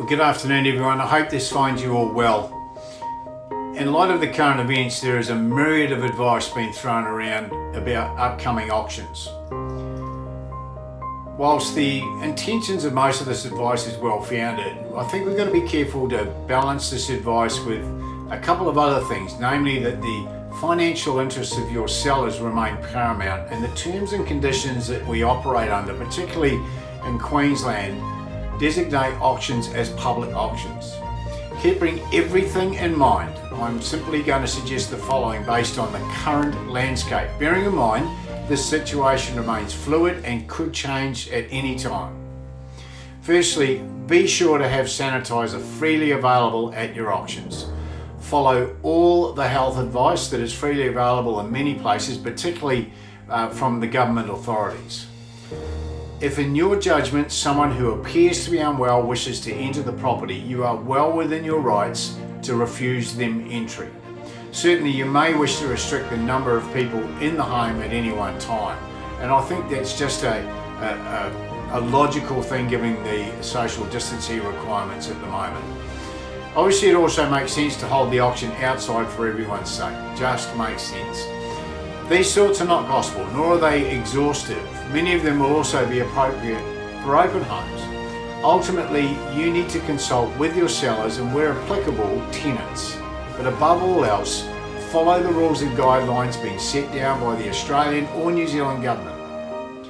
Well, good afternoon everyone. I hope this finds you all well. In light of the current events, there is a myriad of advice being thrown around about upcoming auctions. Whilst the intentions of most of this advice is well founded, I think we've got to be careful to balance this advice with a couple of other things, namely that the financial interests of your sellers remain paramount and the terms and conditions that we operate under, particularly in Queensland, designate auctions as public auctions. Keeping everything in mind, I'm simply going to suggest the following based on the current landscape, bearing in mind this situation remains fluid and could change at any time. Firstly, be sure to have sanitizer freely available at your auctions. Follow all the health advice that is freely available in many places, particularly from the government authorities. If in your judgment someone who appears to be unwell wishes to enter the property, you are well within your rights to refuse them entry. Certainly you may wish to restrict the number of people in the home at any one time, and I think that's just a logical thing given the social distancing requirements at the moment. Obviously it also makes sense to hold the auction outside for everyone's sake, just makes sense. These thoughts are not gospel, nor are they exhaustive. Many of them will also be appropriate for open homes. Ultimately, you need to consult with your sellers and, where applicable, tenants. But above all else, follow the rules and guidelines being set down by the Australian or New Zealand government.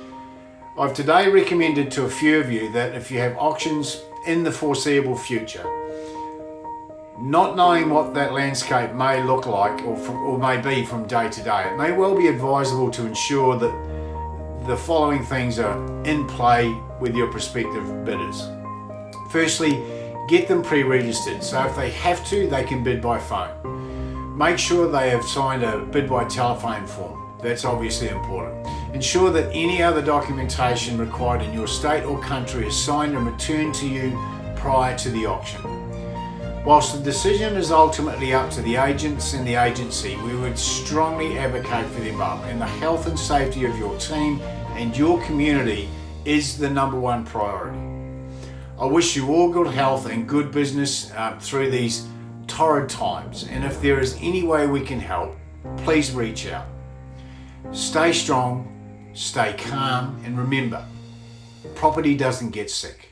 I've today recommended to a few of you that if you have auctions in the foreseeable future, not knowing what that landscape may look like or may be from day to day, it may well be advisable to ensure that the following things are in play with your prospective bidders. Firstly, get them pre-registered, so if they have to, they can bid by phone. Make sure they have signed a bid by telephone form. That's obviously important. Ensure that any other documentation required in your state or country is signed and returned to you prior to the auction. Whilst the decision is ultimately up to the agents and the agency, we would strongly advocate for the above, and the health and safety of your team and your community is the number one priority. I wish you all good health and good business through these torrid times, and if there is any way we can help, please reach out. Stay strong, stay calm, and remember, property doesn't get sick.